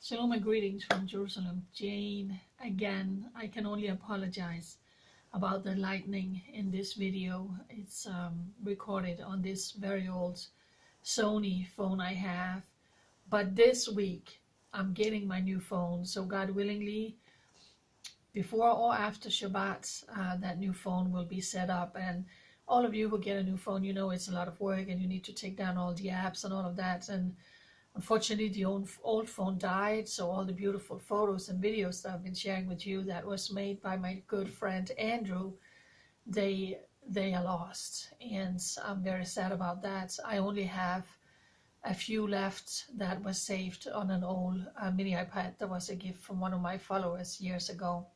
Shalom and greetings from Jerusalem. Jane, again, I can only apologize about the lightning in this video. It's recorded on this very old Sony phone I have. But this week, I'm getting my new phone. So God willingly, before or after Shabbat, that new phone will be set up. And all of you who get a new phone, you know it's a lot of work and you need to take down all the apps and all of that. And unfortunately, the old phone died, so all the beautiful photos and videos that I've been sharing with you that was made by my good friend Andrew, they are lost, and I'm very sad about that. I only have a few left that was saved on an old mini iPad that was a gift from one of my followers years ago.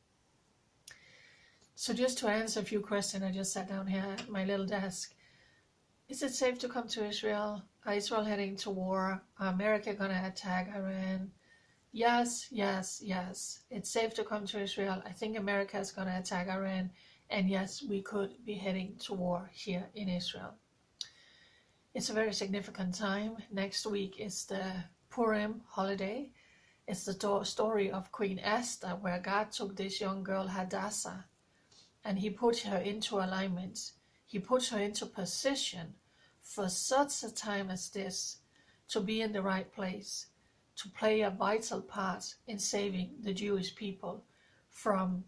So just to answer a few questions, I just sat down here at my little desk. Is it safe to come to Israel? Israel heading to war? America gonna attack Iran? Yes, yes, yes. It's safe to come to Israel. I think America is gonna attack Iran. And yes, we could be heading to war here in Israel. It's a very significant time. Next week is the Purim holiday. It's the story of Queen Esther, where God took this young girl, Hadassah, and he put her into alignment. He put her into position for such a time as this, to be in the right place, to play a vital part in saving the Jewish people from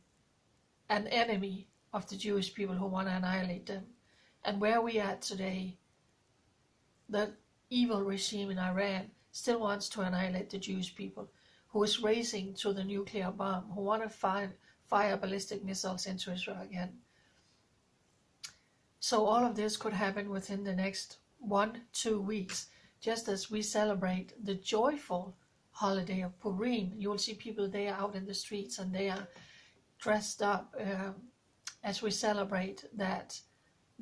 an enemy of the Jewish people who want to annihilate them. And where we are today, the evil regime in Iran still wants to annihilate the Jewish people, who is racing to the nuclear bomb, who want to fire ballistic missiles into Israel again. So all of this could happen within the next 1-2 weeks, just as we celebrate the joyful holiday of Purim. You will see people there out in the streets and they are dressed up as we celebrate that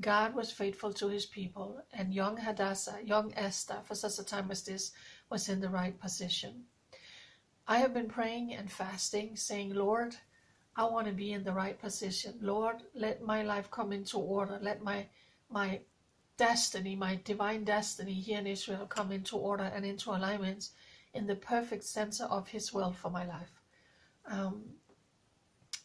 God was faithful to his people, and young Hadassah, young Esther, for such a time as this, was in the right position. I have been praying and fasting, saying, Lord, I want to be in the right position. Lord, let my life come into order. Let my destiny, my divine destiny here in Israel come into order and into alignment in the perfect center of his will for my life.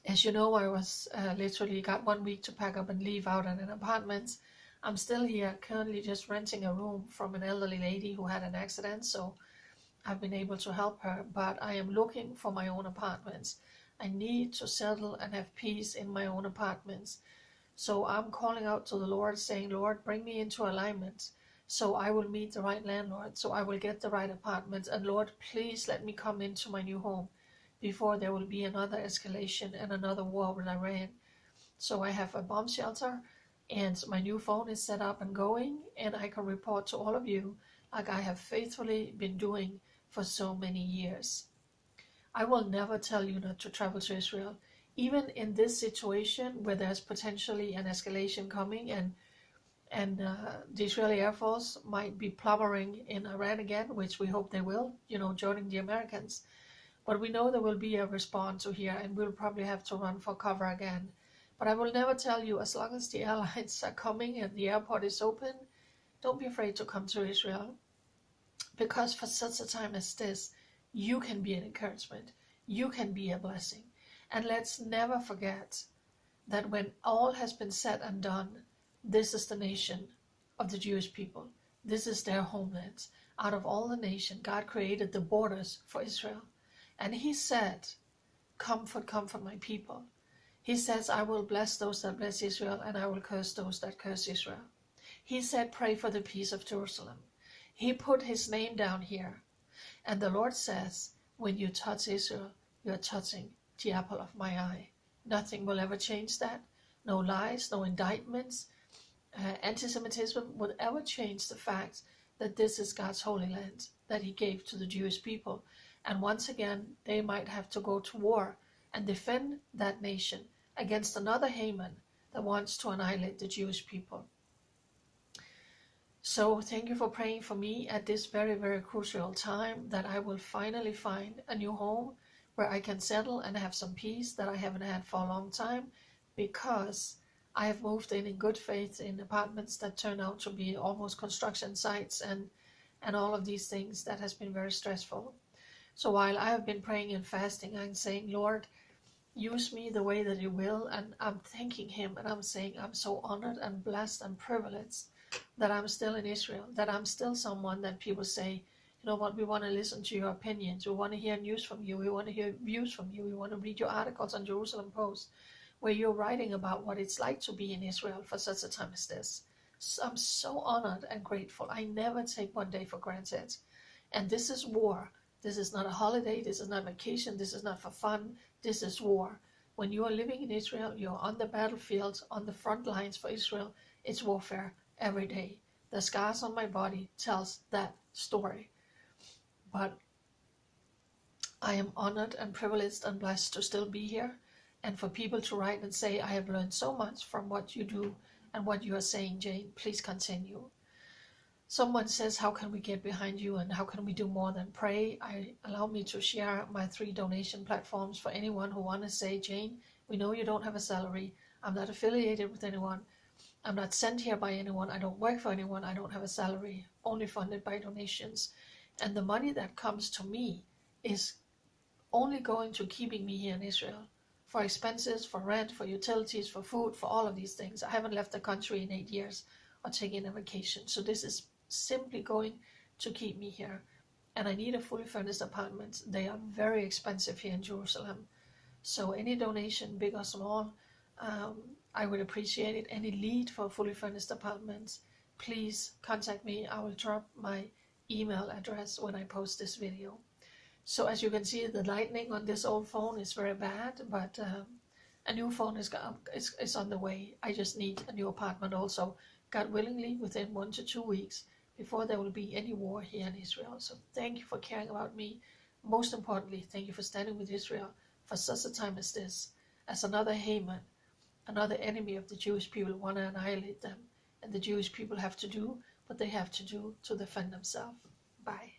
As you know, I was literally got 1 week to pack up and leave out in an apartment. I'm still here, currently just renting a room from an elderly lady who had an accident, so I've been able to help her, but I am looking for my own apartments. I need to settle and have peace in my own apartments. So I'm calling out to the Lord, saying, Lord, bring me into alignment so I will meet the right landlord, so I will get the right apartment. And Lord, please let me come into my new home before there will be another escalation and another war with Iran. So I have a bomb shelter and my new phone is set up and going, and I can report to all of you like I have faithfully been doing for so many years. I will never tell you not to travel to Israel, even in this situation where there's potentially an escalation coming and the Israeli Air Force might be plumbering in Iran again, which we hope they will, joining the Americans. But we know there will be a response to here, and we'll probably have to run for cover again. But I will never tell you, as long as the airlines are coming and the airport is open, don't be afraid to come to Israel. Because for such a time as this, you can be an encouragement. You can be a blessing. And let's never forget that when all has been said and done, this is the nation of the Jewish people. This is their homeland. Out of all the nation, God created the borders for Israel. And he said, comfort, comfort my people. He says, I will bless those that bless Israel, and I will curse those that curse Israel. He said, pray for the peace of Jerusalem. He put his name down here. And the Lord says, when you touch Israel, you're touching the apple of my eye. Nothing will ever change that. No lies, no indictments, anti-Semitism would ever change the fact that this is God's holy land that he gave to the Jewish people. And once again, they might have to go to war and defend that nation against another Haman that wants to annihilate the Jewish people. So thank you for praying for me at this very, very crucial time, that I will finally find a new home where I can settle and have some peace that I haven't had for a long time, because I have moved in good faith in apartments that turn out to be almost construction sites and all of these things that has been very stressful. So while I have been praying and fasting, I'm saying, Lord, use me the way that you will. And I'm thanking him, and I'm saying, I'm so honored and blessed and privileged that I'm still in Israel, that I'm still someone that people say, you know what, we want to listen to your opinions. We want to hear news from you. We want to hear views from you. We want to read your articles on Jerusalem Post, where you're writing about what it's like to be in Israel for such a time as this. So I'm so honored and grateful. I never take one day for granted. And this is war. This is not a holiday. This is not vacation. This is not for fun. This is war. When you are living in Israel, you're on the battlefield, on the front lines for Israel. It's warfare every day. The scars on my body tells that story. But I am honored and privileged and blessed to still be here, and for people to write and say, I have learned so much from what you do and what you are saying, Jane. Please continue. Someone says, how can we get behind you and how can we do more than pray? Allow me to share my 3 donation platforms for anyone who want to say, Jane, we know you don't have a salary. I'm not affiliated with anyone. I'm not sent here by anyone. I don't work for anyone. I don't have a salary, only funded by donations. And the money that comes to me is only going to keeping me here in Israel for expenses, for rent, for utilities, for food, for all of these things. I haven't left the country in 8 years or taken a vacation. So this is simply going to keep me here. And I need a fully furnished apartment. They are very expensive here in Jerusalem. So any donation, big or small, I would appreciate it. Any lead for fully furnished apartments, please contact me. I will drop my email address when I post this video. So as you can see, the lightning on this old phone is very bad, but a new phone is on the way. I just need a new apartment also, God willingly, within 1 to 2 weeks, before there will be any war here in Israel. So thank you for caring about me. Most importantly, thank you for standing with Israel for such a time as this, as another Haman, another enemy of the Jewish people, want to annihilate them. And the Jewish people have to do what they have to do to defend themselves. Bye.